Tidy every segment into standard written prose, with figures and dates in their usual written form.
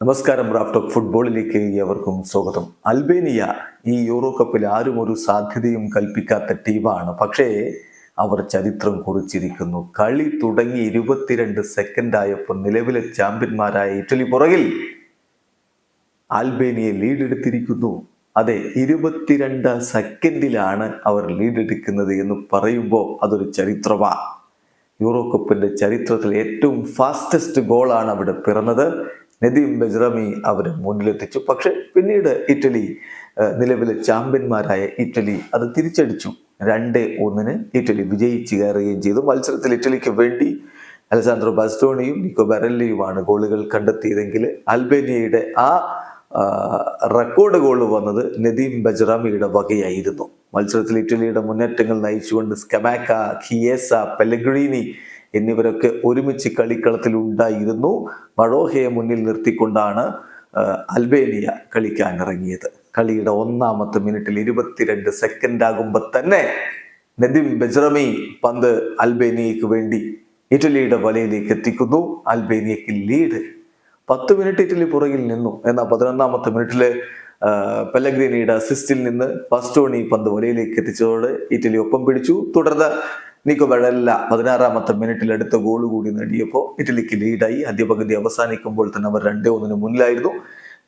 നമസ്കാരം. Raft of ഫുട്ബോളിലേക്ക് ഏവർക്കും സ്വാഗതം. അൽബേനിയ ഈ യൂറോ കപ്പിൽ ആരും ഒരു സാധ്യതയും കൽപ്പിക്കാത്ത ടീമാണ്. പക്ഷേ അവർ ചരിത്രം കുറിച്ചിരിക്കുന്നു. കളി തുടങ്ങി 22 സെക്കൻഡ് ആയപ്പോൾ നിലവിലെ ചാമ്പ്യന്മാരായ ഇറ്റലി പുറകിൽ അൽബേനിയ ലീഡ് എടുത്തിരിക്കുന്നു. അതെ, 22 സെക്കൻഡിലാണ് അവർ ലീഡ് എടുക്കുന്നത് എന്ന് പറയുമ്പോൾ അതൊരു ചരിത്രമാണ്. യൂറോ കപ്പിന്റെ ചരിത്രത്തിൽ ഏറ്റവും ഫാസ്റ്റസ്റ്റ് ഗോളാണ് അവിടെ പിറന്നത്. നദീം ബജ്റമി അവരെ മുന്നിലെത്തിച്ചു. പക്ഷെ പിന്നീട് ഇറ്റലി, നിലവിലെ ചാമ്പ്യന്മാരായ ഇറ്റലി അത് തിരിച്ചടിച്ചു. 2-1 ഇറ്റലി വിജയിച്ചു കയറുകയും ചെയ്തു. മത്സരത്തിൽ ഇറ്റലിക്ക് വേണ്ടി അലസാൻഡ്രോ ബാസ്റ്റോണിയും നിക്കോ ബരല്ലിയുമാണ് ഗോളുകൾ കണ്ടെത്തിയതെങ്കിൽ അൽബേനിയയുടെ ആ റെക്കോർഡ് ഗോൾ വന്നത് നദീം ബജ്റാമിയുടെ വകയായിരുന്നു. മത്സരത്തിൽ ഇറ്റലിയുടെ മുന്നേറ്റങ്ങൾ നയിച്ചുകൊണ്ട് സ്കമാക്ക, ഖിയേസ, പെലഗ്രീനി എന്നിവരൊക്കെ ഒരുമിച്ച് കളിക്കളത്തിൽ ഉണ്ടായിരുന്നു. മഴോഹയെ മുന്നിൽ നിർത്തിക്കൊണ്ടാണ് അൽബേനിയ കളിക്കാൻ ഇറങ്ങിയത്. കളിയുടെ 1-ാമത്തെ മിനിറ്റിൽ 22 സെക്കൻഡ് ആകുമ്പോൾ തന്നെ നദീം ബജ്റമി പന്ത് അൽബേനിയക്ക് വേണ്ടി ഇറ്റലിയുടെ വലയിലേക്ക് എത്തിക്കുന്നു. അൽബേനിയക്ക് ലീഡ്. 10 മിനിറ്റ് ഇറ്റലി പുറകിൽ നിന്നു. എന്നാൽ 11-ാമത്തെ മിനിറ്റില് പെലഗ്രീനിയുടെ അസിസ്റ്റിൽ നിന്ന് ബാസ്റ്റോണി പന്ത് വലയിലേക്ക് എത്തിച്ചതോടെ ഇറ്റലി ഒപ്പം പിടിച്ചു. തുടർന്ന് നിക്കോ ബരല്ല 16-ാമത്തെ മിനിറ്റിൽ അടുത്ത ഗോൾ കൂടി നേടിയപ്പോൾ ഇറ്റലിക്ക് ലീഡായി. ആദ്യ പകുതി അവസാനിക്കുമ്പോൾ തന്നെ അവർ 2-1 മുന്നിലായിരുന്നു.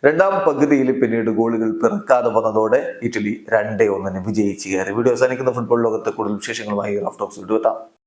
രണ്ടാം പകുതിയിൽ പിന്നീട് ഗോളുകൾ പിറക്കാതെ വന്നതോടെ ഇറ്റലി 2-1 വിജയിച്ചു കയറി. വീഡിയോ അവസാനിക്കുന്ന ഫുട്ബോൾ ലോകത്തെ കൂടുതൽ വിശേഷങ്ങളുമായി റാഫ്റ്റ് ഓഫ് ഫുട്ബോൾ എത്താം.